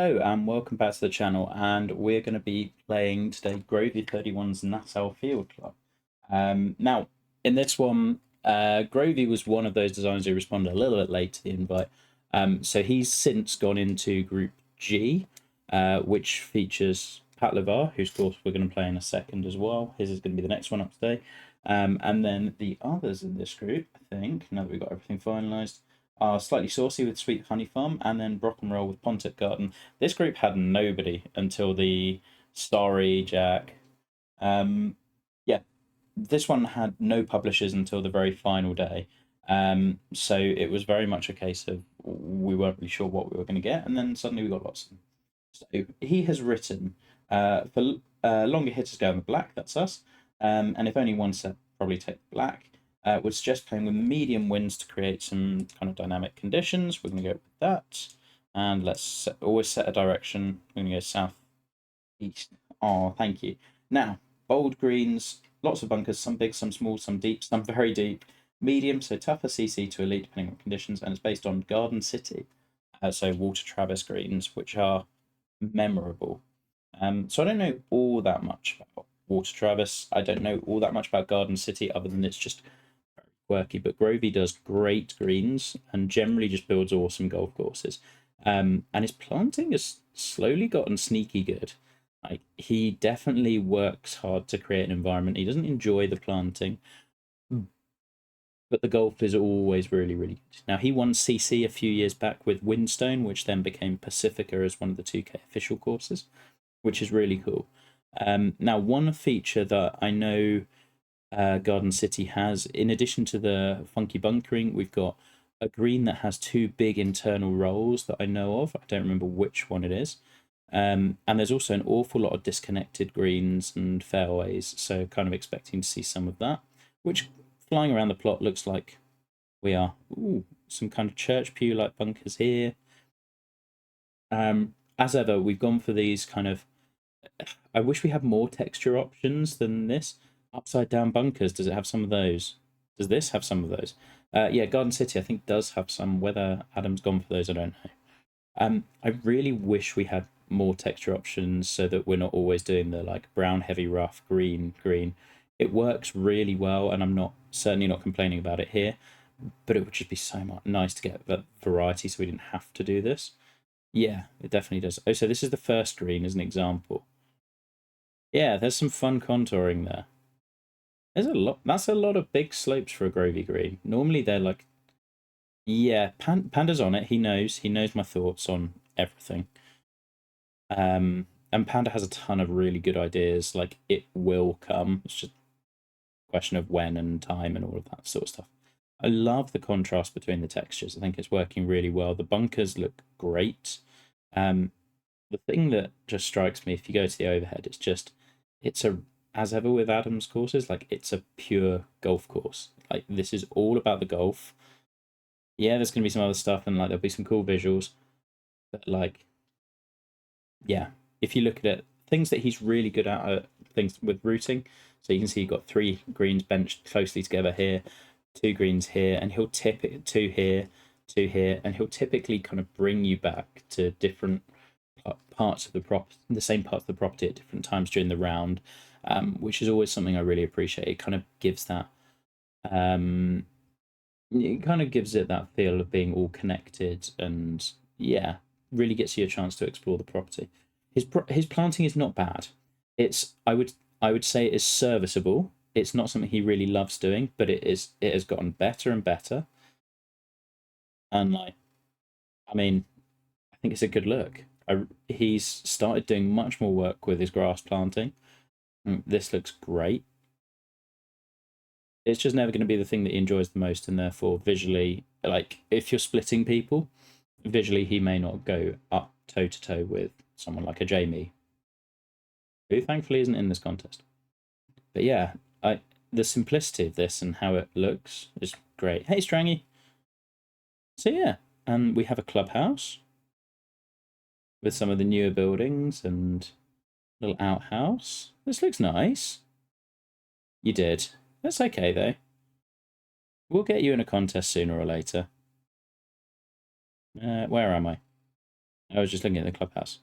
Hello and welcome back to the channel, and we're going to be playing today grovey31's Nassau Field Club. Now, in this one, Grovey was one of those designers who responded a little bit late to the invite. So he's since gone into Group G, which features Pat Levar, whose course we're going to play in a second as well. His is going to be the next one up today. And then the others in this group, I think, now that we've got everything finalised, are Slightly Saucy with Sweet Honey Farm, and then Brock and Roll with Pontic Garden. This group had nobody until the Starry Jack. Yeah, this one had no publishers until the very final day. So it was very much a case of we weren't really sure what we were going to get, and then suddenly we got lots of them. So he has written for longer hitters go in the black, that's us. And if only one set, probably take black. Would suggest playing with medium winds to create some kind of dynamic conditions. We're going to go with that. And let's always set a direction. We're going to go south, east. Oh, thank you. Now, bold greens, lots of bunkers, some big, some small, some deep, some very deep. Medium, so tougher CC to elite depending on conditions, and it's based on Garden City. So Walter Travis greens, which are memorable. So I don't know all that much about Water Travis. I don't know all that much about Garden City, other than it's just very quirky. But Grovey does great greens and generally just builds awesome golf courses. And his planting has slowly gotten sneaky good. Like, he definitely works hard to create an environment. He doesn't enjoy the planting, but the golf is always really, really good. Now, he won CC a few years back with Windstone, which then became Pacifica as one of the 2K official courses, which is really cool. Now, one feature that I know Garden City has, in addition to the funky bunkering, we've got a green that has two big internal rolls that I know of. I don't remember which one it is. And there's also an awful lot of disconnected greens and fairways, so kind of expecting to see some of that, which flying around the plot looks like we are. Ooh, some kind of church pew like bunkers here. As ever, we've gone for these kind of. I wish we had more texture options than this. Upside down bunkers, does it have some of those? Does this have some of those? Yeah, Garden City, I think, does have some. Whether Adam's gone for those, I don't know. I really wish we had more texture options so that we're not always doing the like brown, heavy, rough, green, green. It works really well, and I'm not certainly not complaining about it here. But it would just be so much nice to get that variety, so we didn't have to do this. Yeah, it definitely does. Oh, so this is the first green as an example. Yeah, there's some fun contouring there. There's a lot. That's a lot of big slopes for a Grovey green. Normally they're like, yeah, Panda's on it. He knows. He knows my thoughts on everything. And Panda has a ton of really good ideas. Like, it will come. It's just a question of when and time and all of that sort of stuff. I love the contrast between the textures. I think it's working really well. The bunkers look great. The thing that just strikes me, if you go to the overhead, it's a, as ever with Adam's courses, like, it's a pure golf course. Like, this is all about the golf. Yeah, there's going to be some other stuff, and like there'll be some cool visuals, but like, yeah, if you look at it, things that he's really good at are things with routing. So you can see you've got three greens benched closely together here, two greens here, and he'll tip it two here, and he'll typically kind of bring you back to different parts of the same parts of the property at different times during the round, which is always something I really appreciate. It kind of gives that, it kind of gives it that feel of being all connected, and yeah, really gets you a chance to explore the property. His planting is not bad. It's I would say it's serviceable. It's not something he really loves doing, but it has gotten better and better. And like, I mean, I think it's a good look. He's started doing much more work with his grass planting. This looks great. It's just never going to be the thing that he enjoys the most, and therefore visually, like, if you're splitting people, visually he may not go up toe to toe with someone like a Jamie, who thankfully isn't in this contest. But yeah, the simplicity of this and how it looks is great. Hey, Strangy. So yeah, and we have a clubhouse with some of the newer buildings and little outhouse. This looks nice. You did. That's okay though. We'll get you in a contest sooner or later. Where am I? I was just looking at the clubhouse.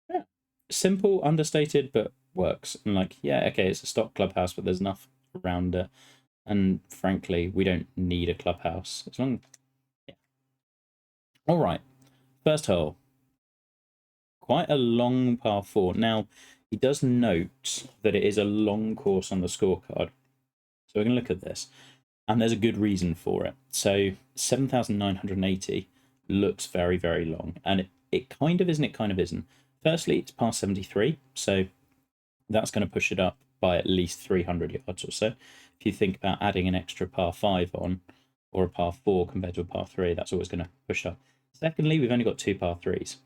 Yeah. Simple, understated, but works. And like, yeah, okay, it's a stock clubhouse, but there's enough around it. And frankly, we don't need a clubhouse. As long yeah. All right. First hole. Quite a long par 4. Now, he does note that it is a long course on the scorecard. So we're going to look at this. And there's a good reason for it. So 7,980 looks very, very long. And it kind of isn't, it kind of isn't. Firstly, it's par 73. So that's going to push it up by at least 300 yards or so. If you think about adding an extra par 5 on, or a par 4 compared to a par 3, that's always going to push up. Secondly, we've only got 2 par 3s.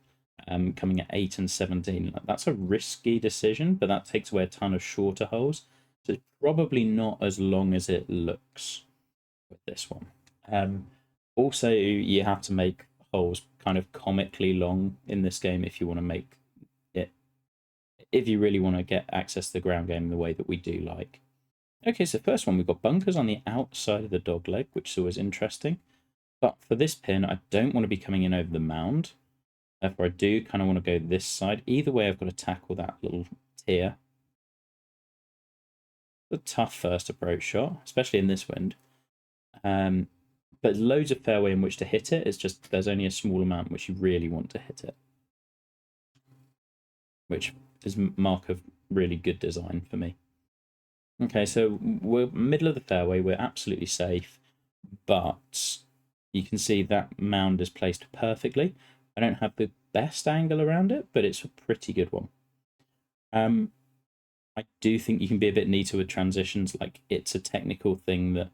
Coming at 8 and 17. That's a risky decision, but that takes away a ton of shorter holes. So it's probably not as long as it looks with this one. Also, you have to make holes kind of comically long in this game if you want to make it, if you really want to get access to the ground game in the way that we do like. Okay, so first one, we've got bunkers on the outside of the dog leg, which is always interesting. But for this pin, I don't want to be coming in over the mound. Therefore, I do kind of want to go this side. Either way, I've got to tackle that little tier. A tough first approach shot, especially in this wind. But loads of fairway in which to hit it. It's just there's only a small amount which you really want to hit it, which is mark of really good design for me. Okay, so we're middle of the fairway. We're absolutely safe, but you can see that mound is placed perfectly. I don't have the best angle around it, but it's a pretty good one. I do think you can be a bit neater with transitions. Like, it's a technical thing that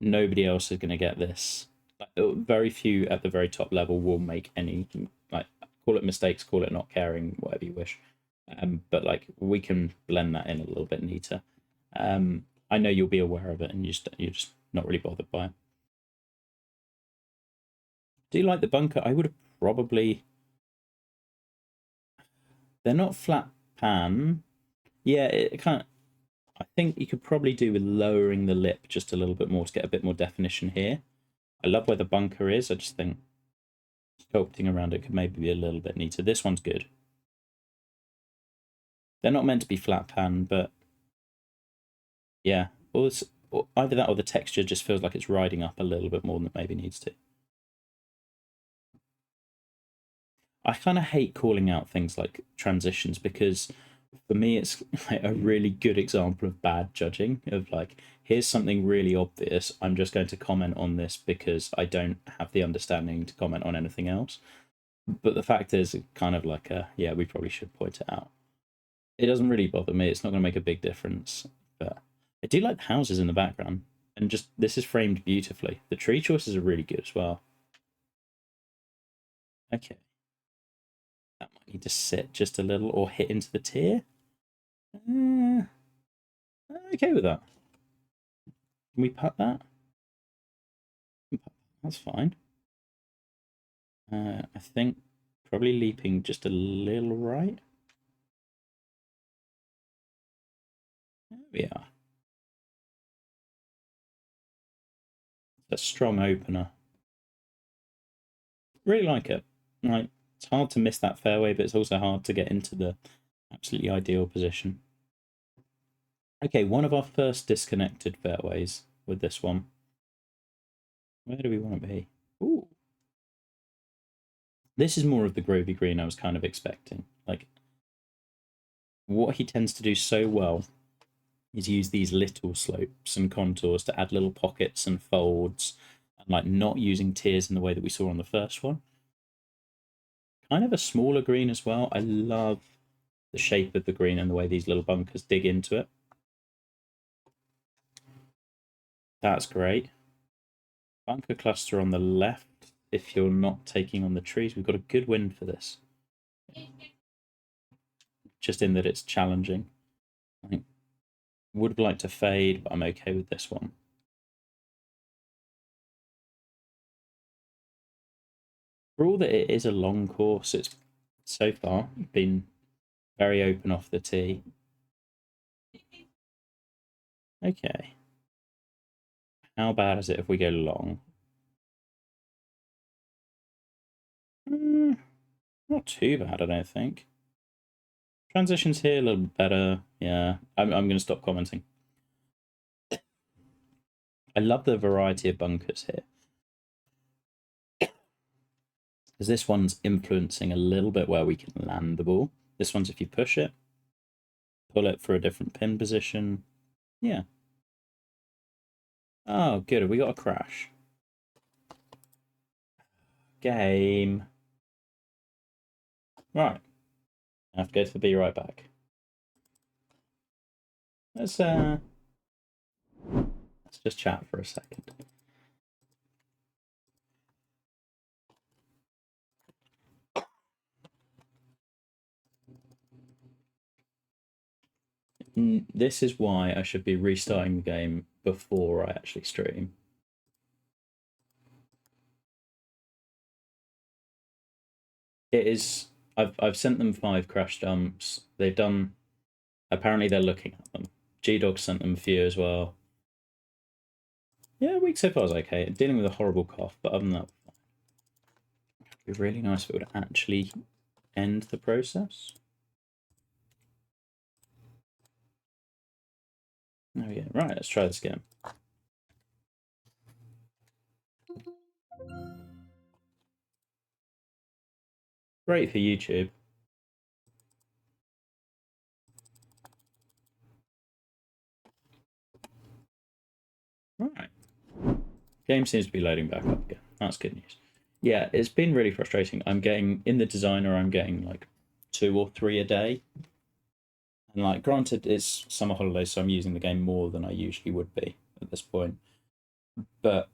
nobody else is going to get this. Like, very few at the very top level will make any, like, call it mistakes, call it not caring, whatever you wish. But like, we can blend that in a little bit neater. I know you'll be aware of it, and you're just not really bothered by it. Do you like the bunker? I would have probably. They're not flat pan. Yeah, it kind of. I think you could probably do with lowering the lip just a little bit more to get a bit more definition here. I love where the bunker is. I just think sculpting around it could maybe be a little bit neater. This one's good. They're not meant to be flat pan, but yeah. Or either that or the texture just feels like it's riding up a little bit more than it maybe needs to. I kind of hate calling out things like transitions because for me it's like a really good example of bad judging of like, here's something really obvious, I'm just going to comment on this because I don't have the understanding to comment on anything else. But the fact is, kind of like yeah, we probably should point it out. It doesn't really bother me, it's not going to make a big difference, but I do like the houses in the background, and just this is framed beautifully. The tree choices are really good as well. Okay, that might need to sit just a little or hit into the tier. Okay with that. Can we putt that? That's fine. I think probably leaping just a little right. There we are. A strong opener. Really like it. Like, it's hard to miss that fairway, but it's also hard to get into the absolutely ideal position. Okay, one of our first disconnected fairways with this one. Where do we want to be? Ooh. This is more of the Grovey green I was kind of expecting. Like, what he tends to do so well is use these little slopes and contours to add little pockets and folds, and like not using tiers in the way that we saw on the first one. Kind of a smaller green as well. I love the shape of the green and the way these little bunkers dig into it. That's great. Bunker cluster on the left if you're not taking on the trees. We've got a good wind for this. Just in that it's challenging. I would have liked to fade, but I'm okay with this one. For all that it is a long course, it's so far been very open off the tee. Okay. How bad is it if we go long? Not too bad, I don't think. Transitions here a little bit better. Yeah, I'm going to stop commenting. I love the variety of bunkers here. Because this one's influencing a little bit where we can land the ball. This one's if you push it, pull it for a different pin position. Yeah. Oh, good. Have we got a crash? Game. Right. I have to go to the be right back. Let's just chat for a second. This is why I should be restarting the game before I actually stream. It is. I've sent them 5 crash dumps. They've done. Apparently, they're looking at them. G-Dog sent them a few as well. Yeah, week so far is okay. Dealing with a horrible cough, but other than that, it'd be really nice if it would actually end the process. Oh yeah, right. Let's try this again. Great for YouTube. Right. Game seems to be loading back up again. That's good news. Yeah, it's been really frustrating. I'm getting, in the designer, I'm getting like 2 or 3 a day. And like, granted, it's summer holidays, so I'm using the game more than I usually would be at this point. But,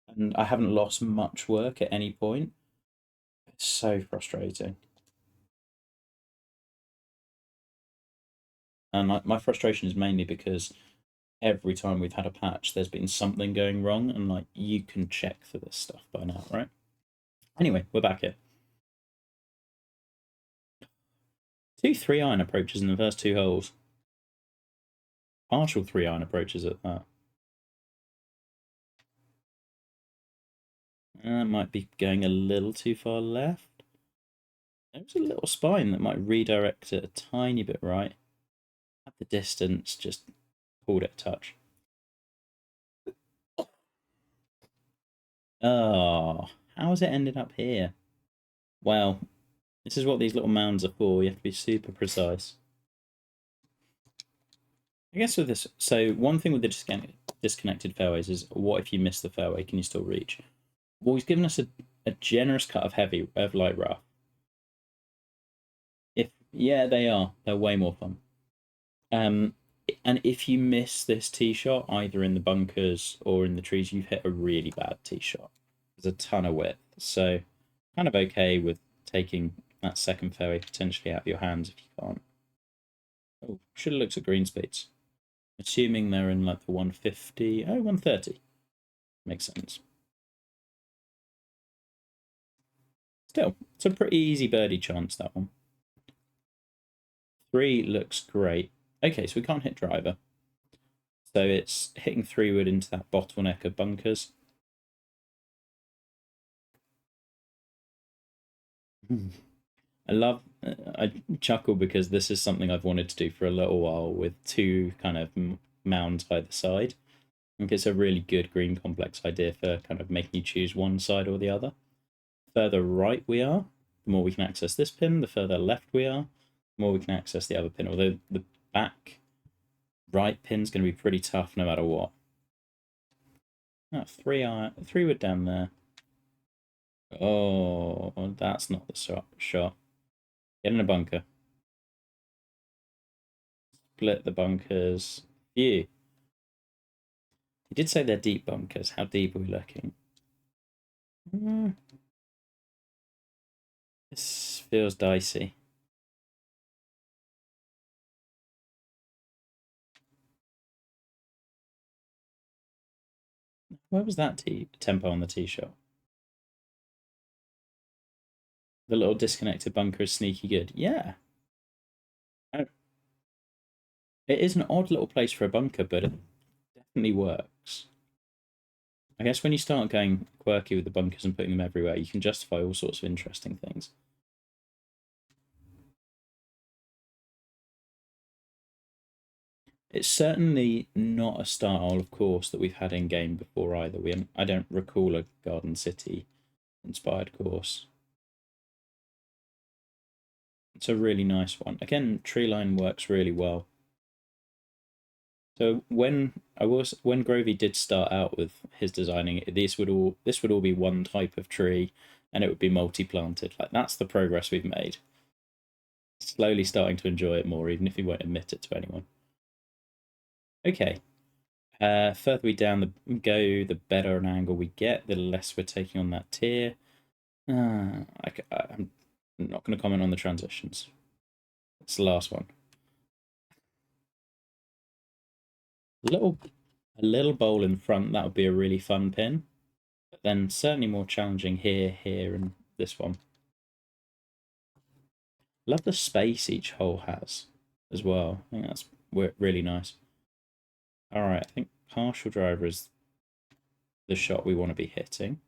and I haven't lost much work at any point. It's so frustrating. And like, my frustration is mainly because every time we've had a patch, there's been something going wrong, and like, you can check for this stuff by now, right? Anyway, we're back here. 2 3-iron approaches in the first 2 holes. Partial 3-iron approaches at that. That might be going a little too far left. There's a little spine that might redirect it a tiny bit right. At the distance, just pulled it a touch. Oh, how has it ended up here? Well, this is what these little mounds are for. You have to be super precise. I guess with this, so one thing with the disconnected fairways is, what if you miss the fairway? Can you still reach? Well, he's given us a generous cut of light rough. Yeah, they are. They're way more fun. And if you miss this tee shot, either in the bunkers or in the trees, you've hit a really bad tee shot. There's a ton of width, so kind of okay with taking that second fairway potentially out of your hands if you can't. Oh, should have looked at green speeds. Assuming they're in like the 150, 130. Makes sense. Still, it's a pretty easy birdie chance, that one. 3 looks great. Okay, so we can't hit driver. So it's hitting 3-wood into that bottleneck of bunkers. I chuckle because this is something I've wanted to do for a little while with 2 kind of mounds either side. I think it's a really good green complex idea for kind of making you choose one side or the other. The further right we are, the more we can access this pin. The further left we are, the more we can access the other pin. Although the back right pin's going to be pretty tough no matter what. Oh, 3-wood down there. Oh, that's not the shot. Get in a bunker. Split the bunkers. Phew. He did say they're deep bunkers. How deep are we looking? This feels dicey. Where was that tempo on the tee shot? The little disconnected bunker is sneaky good. Yeah. Oh. It is an odd little place for a bunker, but it definitely works. I guess when you start going quirky with the bunkers and putting them everywhere, you can justify all sorts of interesting things. It's certainly not a style of course that we've had in game before either. I don't recall a Garden City inspired course. It's a really nice one. Again, tree line works really well. So when Grovey did start out with his designing, this would all be one type of tree, and it would be multi-planted. Like that's the progress we've made. Slowly starting to enjoy it more, even if you won't admit it to anyone. Okay. Further we down go, the better an angle we get, the less we're taking on that tier. I'm not going to comment on the transitions. It's the last one. A little bowl in front, that would be a really fun pin. But then certainly more challenging here, and this one. Love the space each hole has as well. I think that's really nice. All right, I think partial driver is the shot we want to be hitting.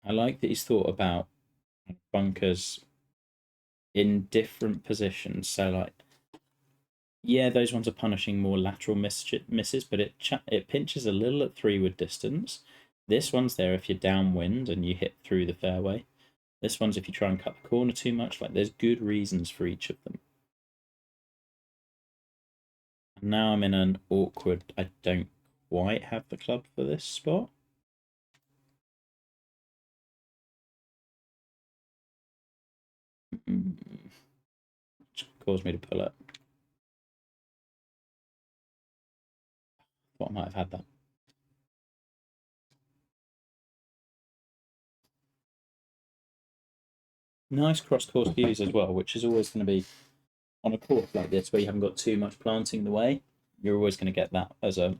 I like that he's thought about bunkers in different positions. So like, yeah, those ones are punishing more lateral misses, but it pinches a little at 3-wood distance. This one's there if you're downwind and you hit through the fairway. This one's if you try and cut the corner too much. Like, there's good reasons for each of them. And now I'm in an awkward, I don't quite have the club for this spot. Which caused me to pull it. Thought I might have had that. Nice cross-course views as well, which is always going to be on a course like this where you haven't got too much planting in the way. You're always going to get that as a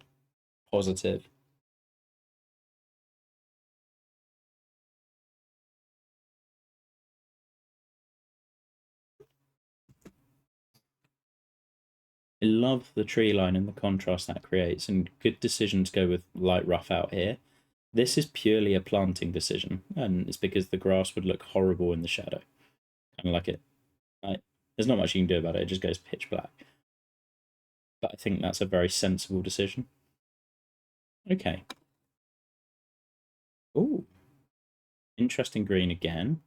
positive. I love the tree line and the contrast that creates, and good decision to go with light rough out here. This is purely a planting decision, and it's because the grass would look horrible in the shadow. Kind of like it. There's not much you can do about it, it just goes pitch black. But I think that's a very sensible decision. Okay. Ooh. Interesting green again.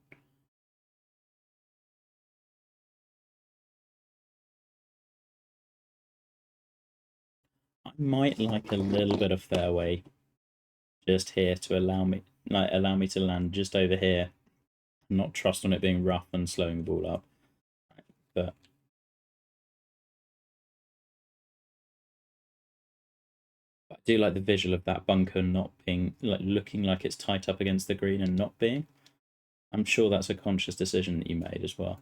I might like a little bit of fairway just here to allow me to land just over here. Not trust on it being rough and slowing the ball up. But I do like the visual of that bunker not being looking like it's tight up against the green and not being. I'm sure that's a conscious decision that you made as well.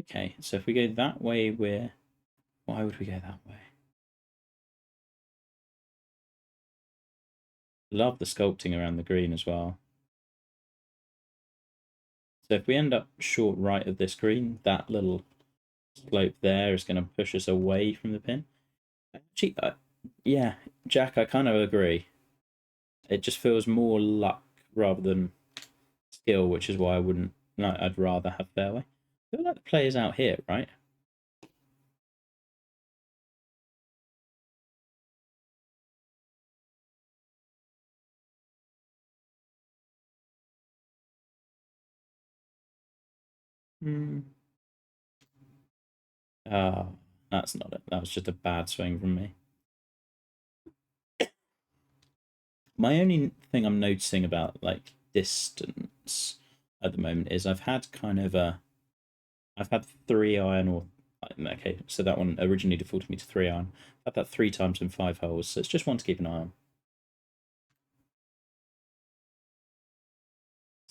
Okay, so if we go that way, why would we go that way? Love the sculpting around the green as well. So if we end up short right of this green, that little slope there is going to push us away from the pin. Actually, yeah, Jack, I kind of agree. It just feels more luck rather than skill, which is why I wouldn't. No, I'd rather have fairway. I feel like the player's out here, right? Hmm. That's not it. That was just a bad swing from me. My only thing I'm noticing about like distance at the moment is I've had 3-iron or okay, so that one originally defaulted me to 3-iron. I've had that 3 times in 5 holes, so it's just one to keep an eye on.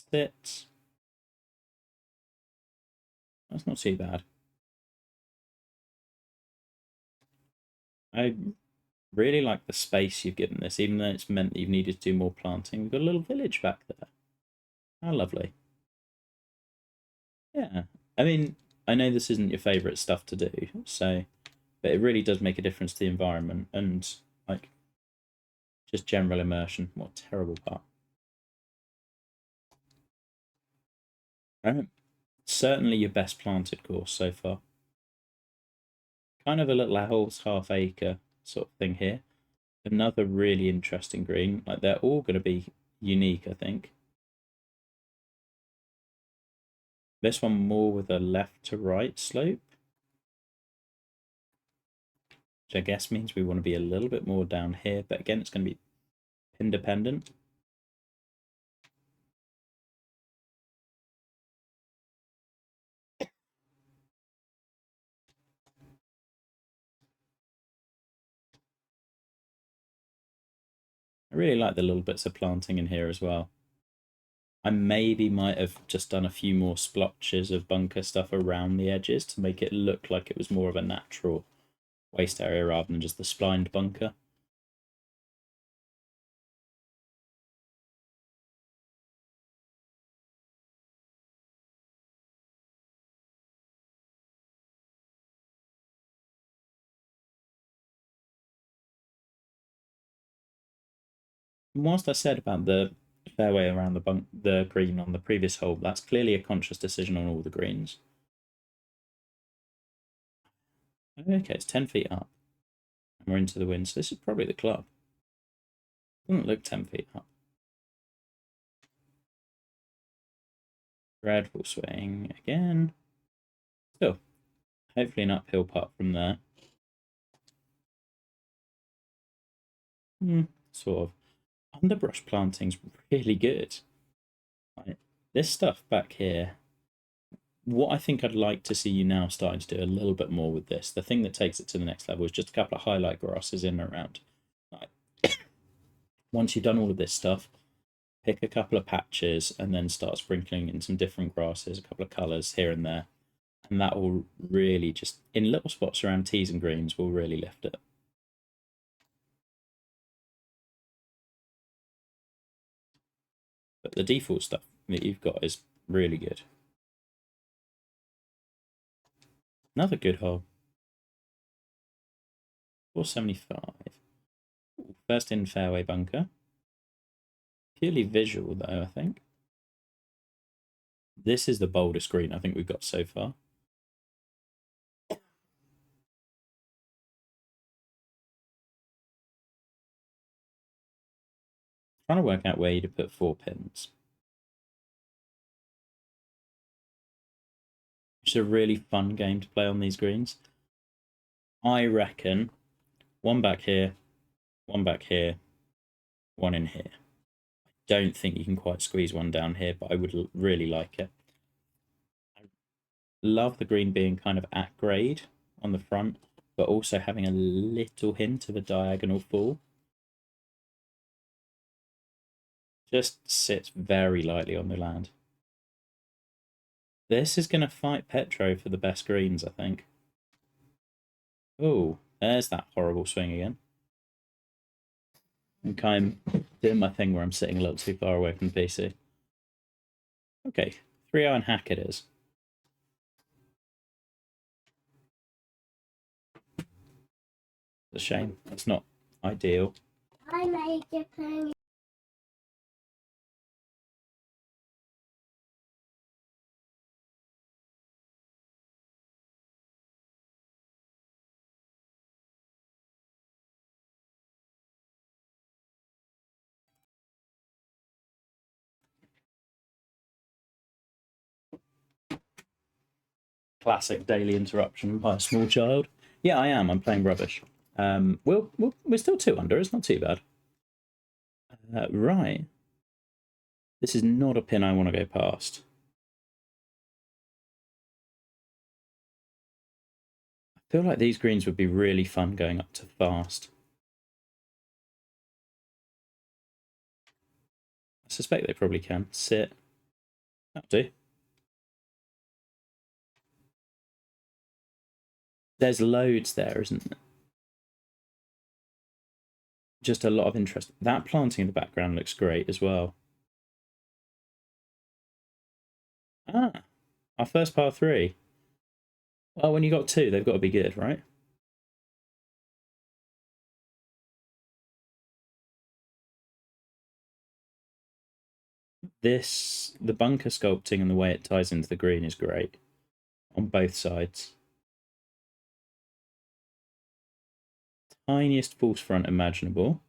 Sit. That's not too bad. I really like the space you've given this, even though it's meant that you've needed to do more planting. We've got a little village back there. How lovely. Yeah. I mean, I know this isn't your favourite stuff to do, so but it really does make a difference to the environment and like just general immersion. What a terrible part. Certainly your best planted course so far. kind of a little house, half acre sort of thing here. Another really interesting green. Like they're all going to be unique, I think. This one more with a left to right slope, which I guess means we want to be a little bit more down here. But again, it's going to be pin dependent. I really like the little bits of planting in here as well. I maybe might have just done a few more splotches of bunker stuff around the edges to make it look like it was more of a natural waste area rather than just the splined bunker. And whilst I said about the fairway around the green on the previous hole, that's clearly a conscious decision on all the greens. Okay, it's 10 feet up. And we're into the wind, so this is probably the club. Doesn't look 10 feet up. Dreadful swing again. Still, hopefully an uphill putt from there. Sort of. Underbrush planting's really good. Right. This stuff back here, what I think I'd like to see you now starting to do a little bit more with this, the thing that takes it to the next level is just a couple of highlight grasses in and around. Right. Once you've done all of this stuff, pick a couple of patches and then start sprinkling in some different grasses, a couple of colours here and there. And that will really just, in little spots around tees and greens, will really lift it. But the default stuff that you've got is really good. Another good hole. 475. First in fairway bunker. Purely visual though, I think. This is the boldest green I think we've got so far. Trying to work out where to put 4 pins. It's a really fun game to play on these greens. I reckon one back here, one back here, one in here. I don't think you can quite squeeze one down here, but I would really like it. I love the green being kind of at grade on the front, but also having a little hint of a diagonal fall. Just sits very lightly on the land. This is going to fight Petro for the best greens, I think. Oh, there's that horrible swing again. I'm kind of doing my thing where I'm sitting a little too far away from the PC. Okay, 3-iron hack it is. It's a shame. It's not ideal. I made Japan. Classic daily interruption by a small child. Yeah, I am. I'm playing rubbish. We're still 2 under. It's not too bad. Right. This is not a pin I want to go past. I feel like these greens would be really fun going up to fast. I suspect they probably can. Sit. That'll do. There's loads there, isn't there? Just a lot of interest. That planting in the background looks great as well. Ah, our first par 3. Well, when you got 2, they've got to be good, right? The bunker sculpting and the way it ties into the green is great on both sides. tiniest false front imaginable.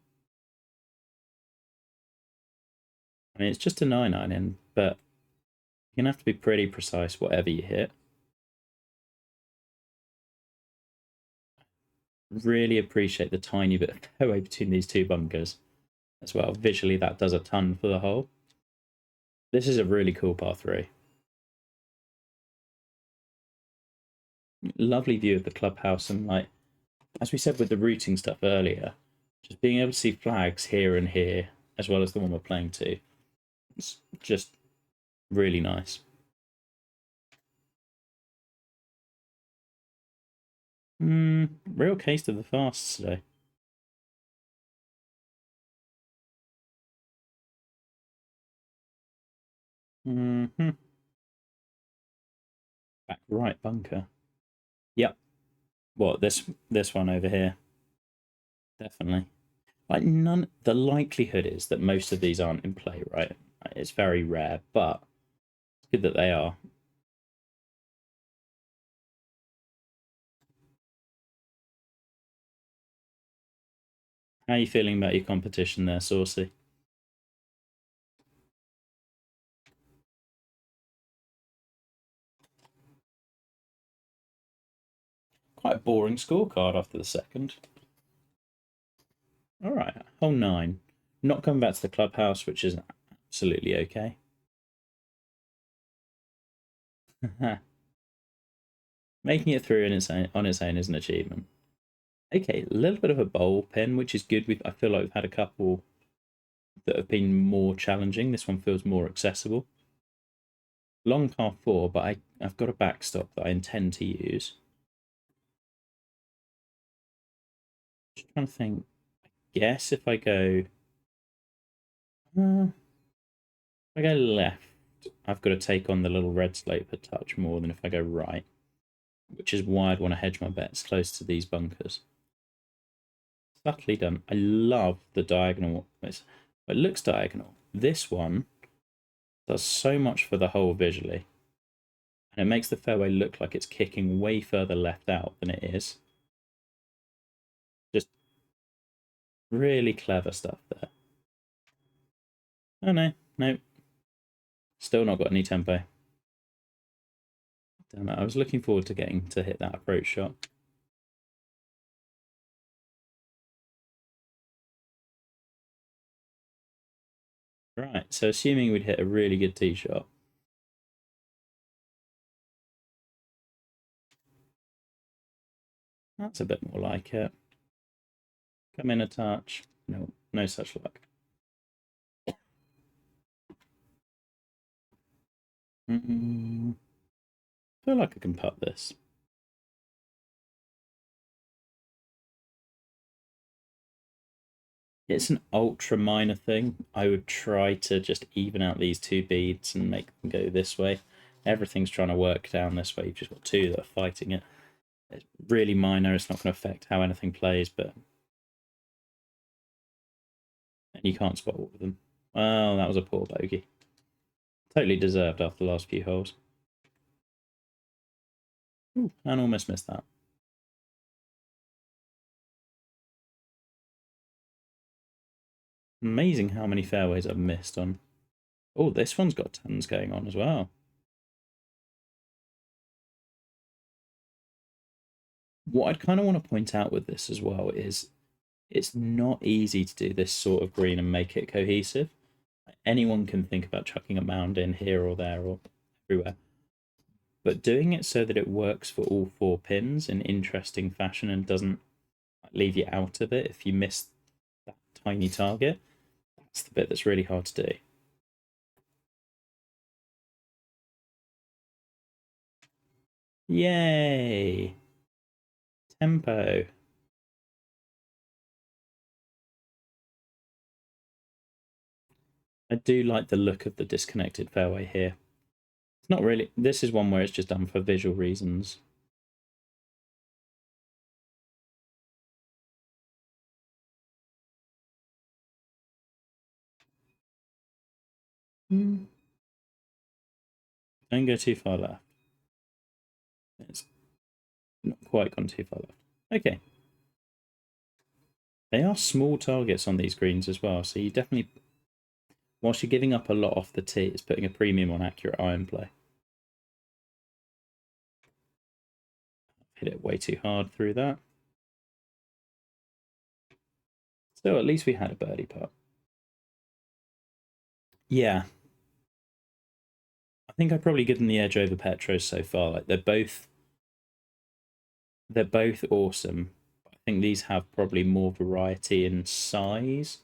I mean, it's just a 9-iron in, but you're going to have to be pretty precise whatever you hit. Really appreciate the tiny bit of fairway between these two bunkers as well. Visually, that does a ton for the hole. This is a really cool par 3. Lovely view of the clubhouse, and like as we said with the routing stuff earlier, just being able to see flags here and here as well as the one we're playing to. It's just really nice. Real case of the fasts today. Back right bunker. Yep. What, this one over here? Definitely. Like the likelihood is that most of these aren't in play, right? It's very rare, but it's good that they are. How are you feeling about your competition there, Saucy? Quite a boring scorecard after the second. All right, hole 9. Not coming back to the clubhouse, which is absolutely okay. Making it through on its own is an achievement. Okay, a little bit of a bowl pin, which is good. I feel like we've had a couple that have been more challenging. This one feels more accessible. Long par 4, but I've got a backstop that I intend to use. Just trying to think. I guess if I go... if I go left, I've got to take on the little red slope a touch more than if I go right, which is why I'd want to hedge my bets close to these bunkers. Subtly done. I love the diagonal. It looks diagonal. This one does so much for the hole visually. And it makes the fairway look like it's kicking way further left out than it is. Just really clever stuff there. Oh no, no. Still not got any tempo. Damn it, I was looking forward to getting to hit that approach shot. Right, so assuming we'd hit a really good tee shot. That's a bit more like it. Come in a touch. No, no such luck. I feel like I can putt this. It's an ultra minor thing. I would try to just even out these two beads and make them go this way. Everything's trying to work down this way. You've just got two that are fighting it. It's really minor. It's not going to affect how anything plays, but and you can't spot all of them. Well, that was a poor bogey. Totally deserved after the last few holes. Ooh, and almost missed that. Amazing how many fairways I've missed on. Oh, this one's got tons going on as well. What I'd kind of want to point out with this as well is it's not easy to do this sort of green and make it cohesive. Anyone can think about chucking a mound in here or there or everywhere. But doing it so that it works for all 4 pins in interesting fashion and doesn't leave you out of it if you miss that tiny target, that's the bit that's really hard to do. Yay! Tempo. I do like the look of the disconnected fairway here. It's not really... This is one where it's just done for visual reasons. Don't go too far left. It's not quite gone too far left. Okay. They are small targets on these greens as well, so you definitely, whilst you're giving up a lot off the tee, it's putting a premium on accurate iron play. Hit it way too hard through that. So at least we had a birdie putt. Yeah. I think I'd probably give them the edge over Petros so far. Like they're both awesome. I think these have probably more variety in size.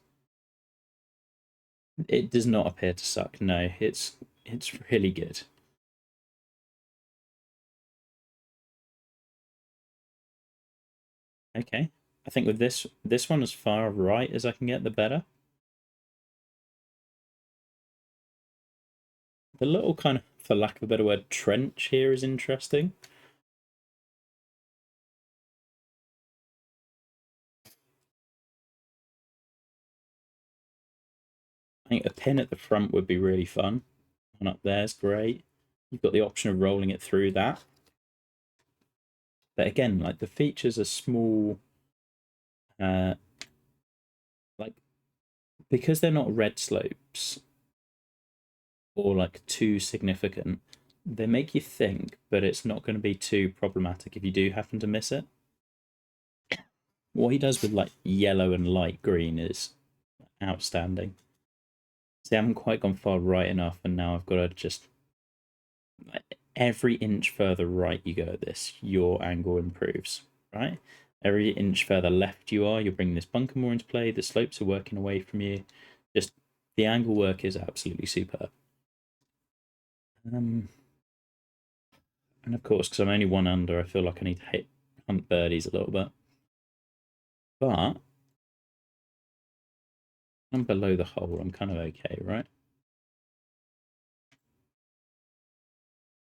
It does not appear to suck. No, it's really good. Okay. I think with this one, as far right as I can get, the better. The little kind of, for lack of a better word, trench here is interesting. I think a pin at the front would be really fun. One up there is great. You've got the option of rolling it through that. But again, like the features are small. Like because they're not red slopes or like too significant, they make you think, but it's not going to be too problematic if you do happen to miss it. What he does with like yellow and light green is outstanding. See, I haven't quite gone far right enough, and now I've got to just every inch further right you go at this, your angle improves, right? Every inch further left you are, you're bringing this bunker more into play. The slopes are working away from you. Just the angle work is absolutely superb. And of course, because I'm only one under, I feel like I need to hunt birdies a little bit. But I'm below the hole. I'm kind of okay, right?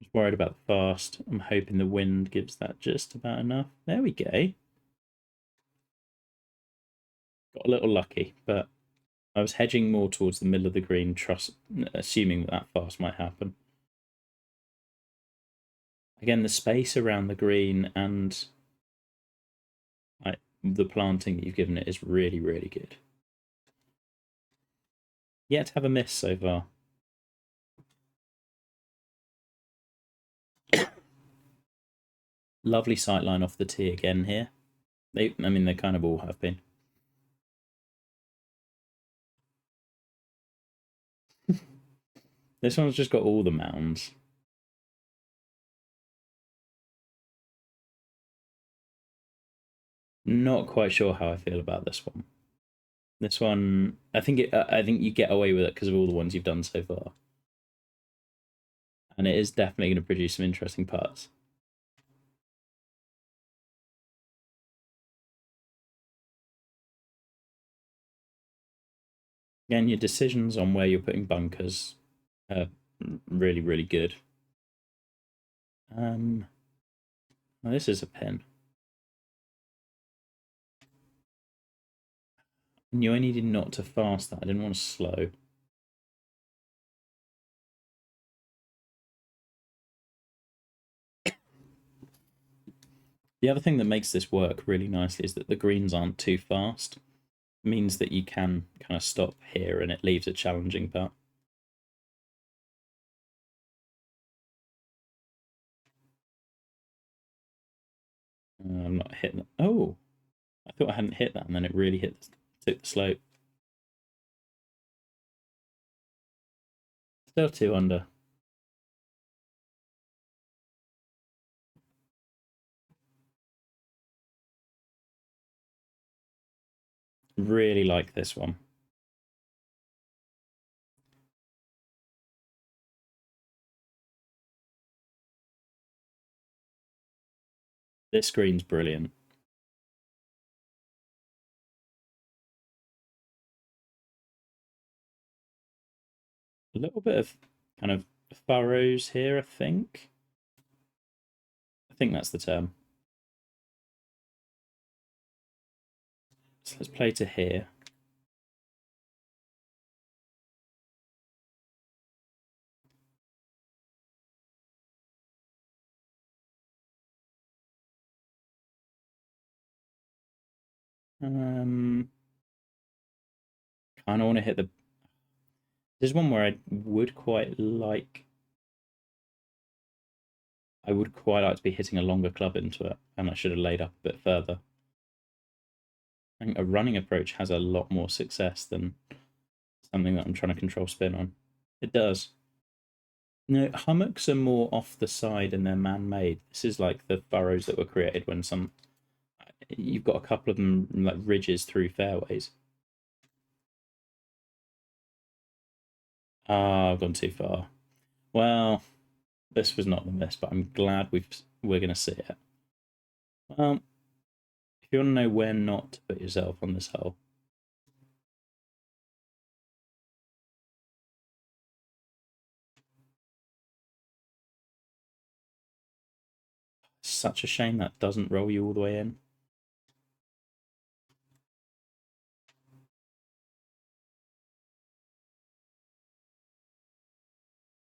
Just worried about the fast. I'm hoping the wind gives that just about enough. There we go. Got a little lucky, but I was hedging more towards the middle of the green, assuming that fast might happen. Again, the space around the green and the planting that you've given it is really, really good. Yet to have a miss so far. Lovely sight line off the tee again here. They kind of all have been. This one's just got all the mounds. Not quite sure how I feel about this one. This one, I think you get away with it because of all the ones you've done so far, and it is definitely going to produce some interesting putts. Again, your decisions on where you're putting bunkers are really, really good. Well, this is a pin. And you only did not to fast that. I didn't want to slow. The other thing that makes this work really nicely is that the greens aren't too fast. It means that you can kind of stop here and it leaves a challenging putt. I'm not hitting. Oh, I thought I hadn't hit that, and then it really took the slope. Still 2 under. Really like this one. This screen's brilliant. A little bit of kind of furrows here, I think. I think that's the term. So let's play to here. Kind of want to hit the. There's one where I would quite like. I would quite like to be hitting a longer club into it, and I should have laid up a bit further. I think a running approach has a lot more success than something that I'm trying to control spin on. It does. No, hummocks are more off the side and they're man-made. This is like the furrows that were created when some. You've got a couple of them like ridges through fairways. Ah, I've gone too far. Well, this was not the miss, but I'm glad we're going to see it. Well, if you want to know where not to put yourself on this hole, it's such a shame that doesn't roll you all the way in.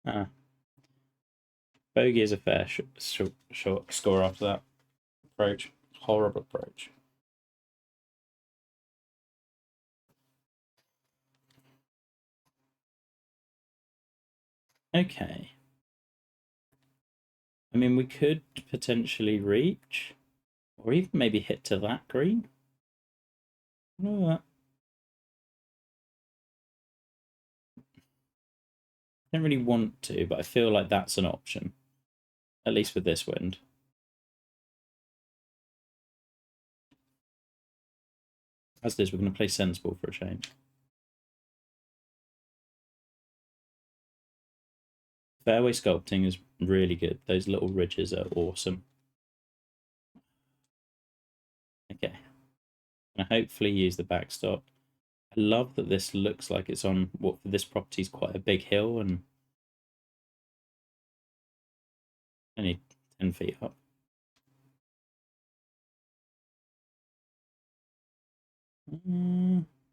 Ah, bogey is a fair short score after that approach. Horrible approach. Okay. I mean, we could potentially reach, or even maybe hit to that green. No, I don't really want to, but I feel like that's an option, at least with this wind. As it is, we're going to play sensible for a change. Fairway sculpting is really good. Those little ridges are awesome. Okay. And hopefully use the backstop. I love that this looks like it's on what for this property is quite a big hill and only 10 feet up.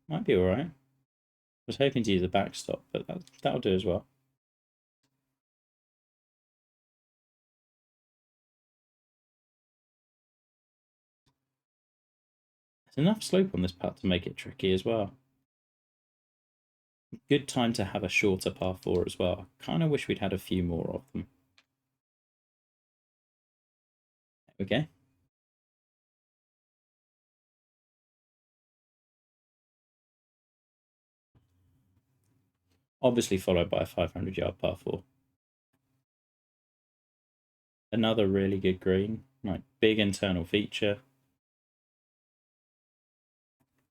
Might be alright. I was hoping to use the backstop, but that'll do as well. There's enough slope on this putt to make it tricky as well. Good time to have a shorter par 4 as well. Kind of wish we'd had a few more of them. Okay. Obviously followed by a 500-yard par 4. Another really good green, like big internal feature.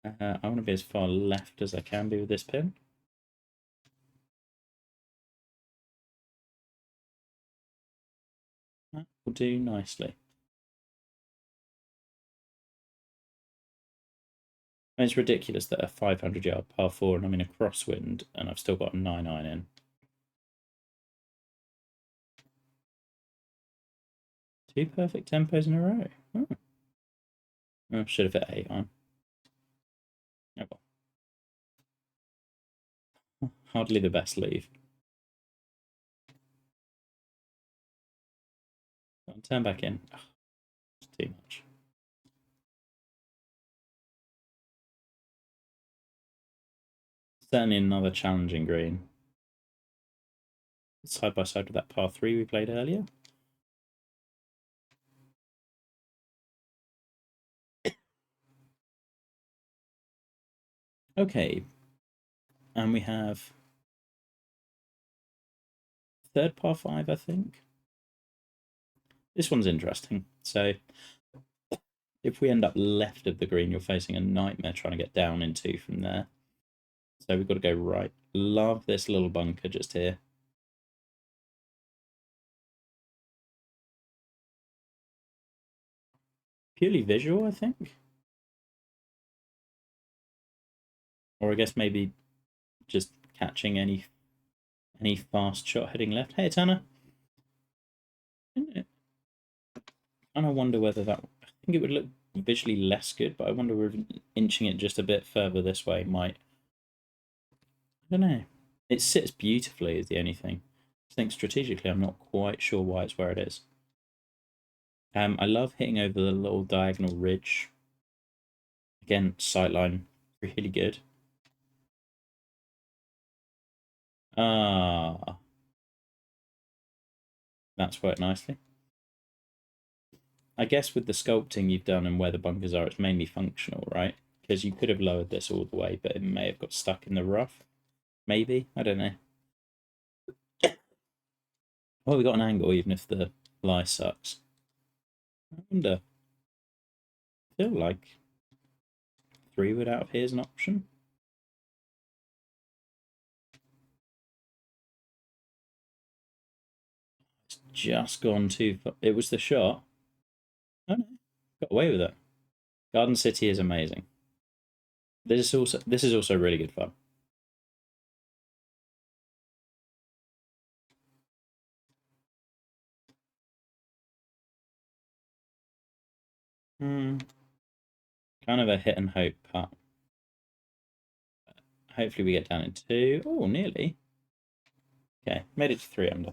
I want to be as far left as I can be with this pin. That will do nicely. And it's ridiculous that a 500-yard par 4 and I'm in a crosswind and I've still got a 9-iron in. 2 perfect tempos in a row. Oh. I should have hit 8-iron. Oh well. Hardly the best leave. Turn back in. Oh, it's too much. Certainly another challenging green. Side by side with that par 3 we played earlier. Okay. And we have third par 5, I think. This one's interesting. So if we end up left of the green, you're facing a nightmare trying to get down into from there. So we've got to go right. Love this little bunker just here. Purely visual, I think. Or I guess maybe just catching any fast shot heading left. Hey, Tanner. I kind of wonder whether that. I think it would look visually less good, but I wonder if inching it just a bit further this way might. I don't know. It sits beautifully, is the only thing. I think strategically, I'm not quite sure why it's where it is. I love hitting over the little diagonal ridge Again, sightline, really good. Ah, that's worked nicely. I guess with the sculpting you've done and where the bunkers are, it's mainly functional, right? Because you could have lowered this all the way, but it may have got stuck in the rough. Maybe, I don't know. Well, we got an angle, even if the lie sucks. I wonder. I feel like 3 wood out of here is an option. It's just gone too far. It was the shot. Oh no, got away with it. Garden City is amazing. This is also really good fun. Hmm. Kind of a hit and hope putt. Hopefully we get down in 2. Oh, nearly. Okay, made it to 3 under.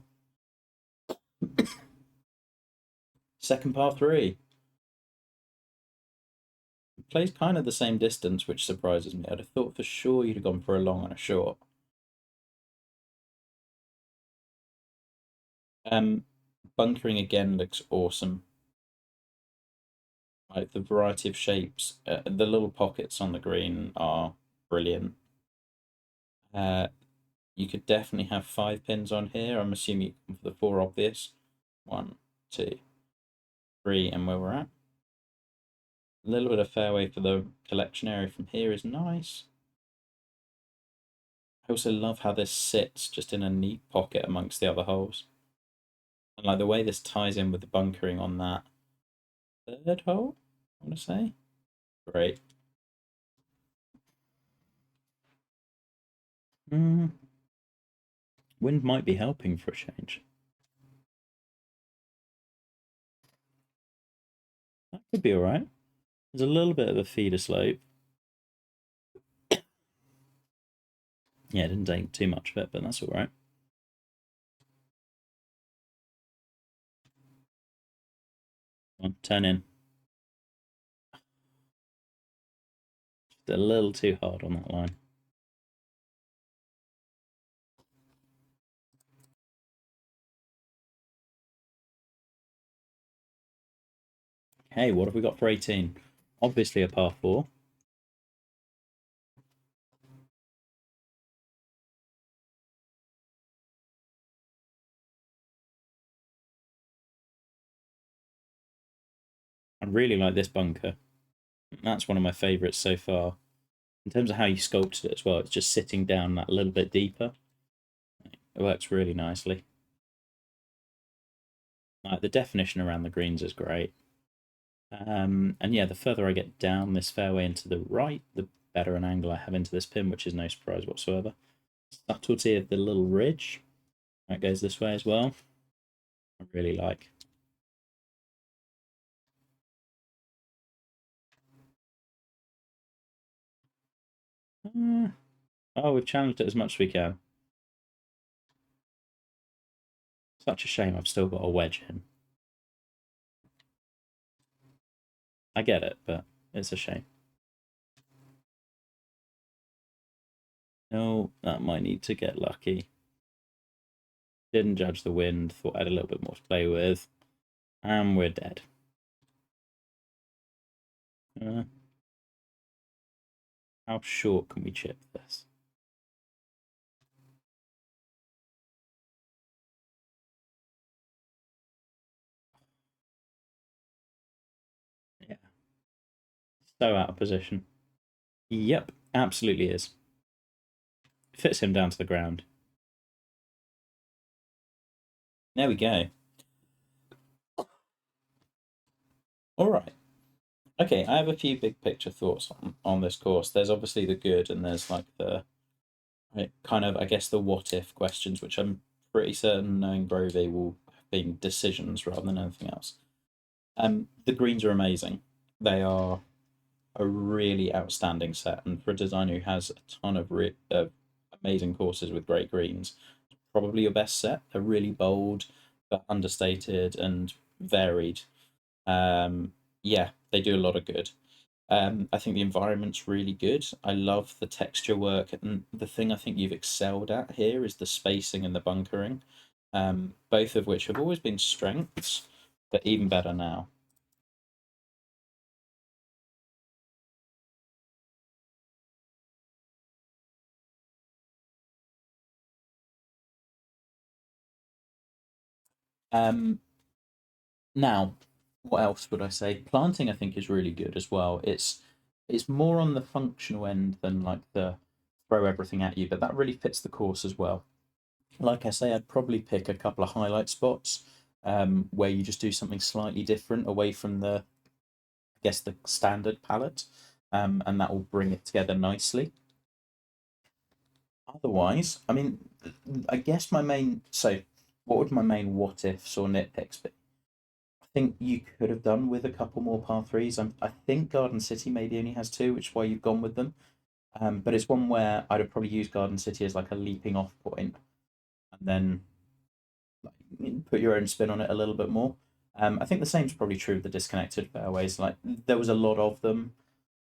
Second par 3. Plays kind of the same distance, which surprises me. I'd have thought for sure you'd have gone for a long and a short. Bunkering again looks awesome. Like the variety of shapes, the little pockets on the green are brilliant. You could definitely have 5 pins on here. I'm assuming for the 4 obvious. 1, 2, 3, and where we're at. A little bit of fairway for the collection area from here is nice. I also love how this sits just in a neat pocket amongst the other holes. And like the way this ties in with the bunkering on that 3rd hole, I want to say. Great. Wind might be helping for a change. That could be alright. There's a little bit of a feeder slope. Yeah, it didn't take too much of it, but that's alright. Turn in. Just a little too hard on that line. Hey, what have we got for 18? Obviously a par 4. I really like this bunker. That's one of my favourites so far. In terms of how you sculpted it as well, it's just sitting down that little bit deeper. It works really nicely. Like the definition around the greens is great. And yeah, the further I get down this fairway into the right, the better an angle I have into this pin, which is no surprise whatsoever. Subtlety of the little ridge. That goes this way as well. I really like. Oh, we've challenged it as much as we can. Such a shame I've still got a wedge in. I get it, but it's a shame. No, that might need to get lucky. Didn't judge the wind, thought I had a little bit more to play with. And we're dead. How short can we chip this? Yeah. So out of position. Yep, absolutely is. Fits him down to the ground. There we go. All right. Okay, I have a few big picture thoughts on this course. There's obviously the good, and there's like the kind of, I guess, the what if questions, which I'm pretty certain knowing Grovey will have been decisions rather than anything else. The greens are amazing. They are a really outstanding set, and for a designer who has a ton of amazing courses with great greens, probably your best set. They're really bold, but understated and varied. Yeah, they do a lot of good. I think the environment's really good. I love the texture work, and the thing I think you've excelled at here is the spacing and the bunkering, both of which have always been strengths, but even better now. Um, Now, what else would I say? Planting, I think, is really good as well. It's more on the functional end than like the throw everything at you, but that really fits the course as well. Like I say, I'd probably pick a couple of highlight spots where you just do something slightly different away from the, I guess, the standard palette, and that will bring it together nicely. Otherwise, I mean, I guess my main so what would my main what ifs or nitpicks be? I think you could have done with a couple more par threes. I think Garden City maybe only has two, which is why you've gone with them. But it's one where I'd have probably used Garden City as like a leaping off point, and then like, put your own spin on it a little bit more. I think the same is probably true of the disconnected fairways. Like there was a lot of them.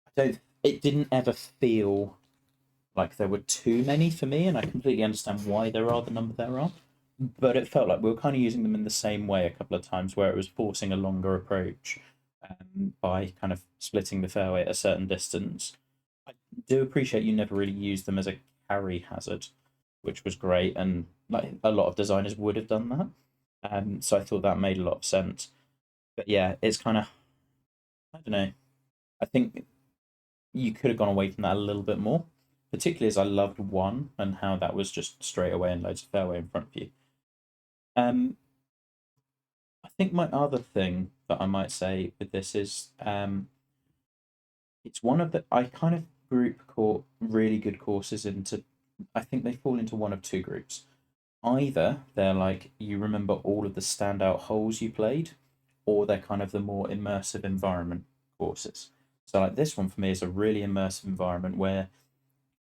I don't. It didn't ever feel like there were too many for me, and I completely understand why there are the number there are. But it felt like we were kind of using them in the same way a couple of times, where it was forcing a longer approach by kind of splitting the fairway at a certain distance. I do appreciate you never really used them as a carry hazard, which was great, and like a lot of designers would have done that. So I thought that made a lot of sense. But yeah, it's kind of, I don't know. I think you could have gone away from that a little bit more, particularly as I loved one and how that was just straight away and loads of fairway in front of you. Um, I think my other thing that I might say with this is it's one of the I kind of group really good courses into I think they fall into one of two groups. Either they're like you remember all of the standout holes you played, or they're kind of the more immersive environment courses. So like this one for me is a really immersive environment where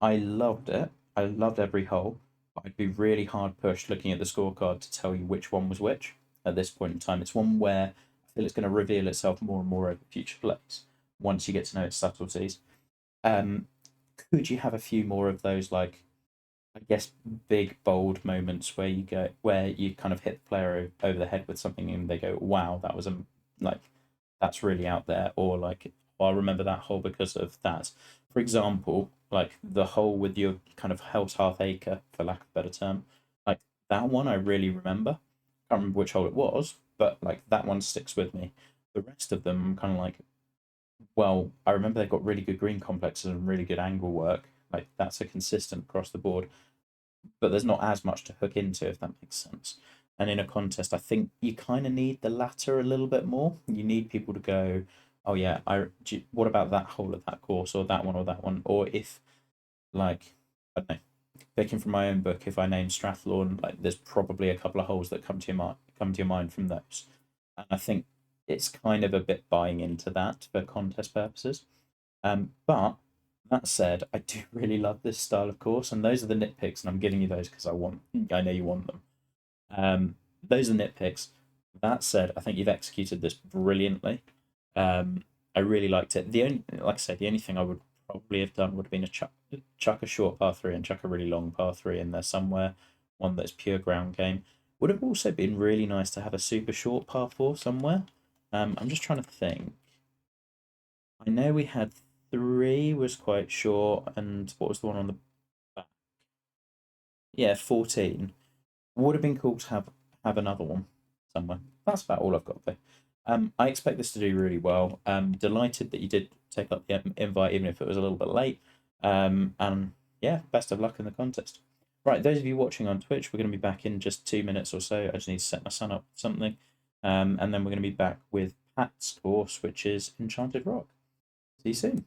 I loved it. I loved every hole. I'd be really hard pushed looking at the scorecard to tell you which one was which at this point in time. It's one where I feel it's going to reveal itself more and more over future plays once you get to know its subtleties. Um, could you have a few more of those, like I guess, big bold moments where you kind of hit the player over the head with something and they go, "Wow, that was a like that's really out there," or like, oh, "I remember that hole because of that." For example, like the hole with your kind of house half acre, for lack of a better term, like that one I really remember. Can't remember which hole it was, but like that one sticks with me. The rest of them, I'm kind of like, well, I remember they've got really good green complexes and really good angle work. Like that's a consistent across the board, but there's not as much to hook into, if that makes sense. And in a contest, I think you kind of need the latter a little bit more. You need people to go, oh yeah, what about that hole at that course, or that one, or that one, or if like I don't know, picking from my own book, if I name Strathlawn, like there's probably a couple of holes that come to your mind from those, and I think it's kind of a bit buying into that for contest purposes. But that said, I do really love this style of course, and those are the nitpicks, and I'm giving you those because I know you want them. Those are nitpicks. That said, I think you've executed this brilliantly. I really liked it. Like I said, the only thing I would probably have done would have been a chuck a short par three and chuck a really long par three in there somewhere, one that's pure ground game. Would have also been really nice to have a super short par four somewhere. I'm just trying to think. I know we had three was quite short, and what was the one on the back? Yeah, 14. Would have been cool to have another one somewhere. That's about all I've got though. I expect this to do really well. Delighted that you did take up the invite, even if it was a little bit late. And yeah, best of luck in the contest. Right, those of you watching on Twitch, we're going to be back in just 2 minutes or so. I just need to set my son up with something. And then we're going to be back with Pat's course, which is Enchanted Rock. See you soon.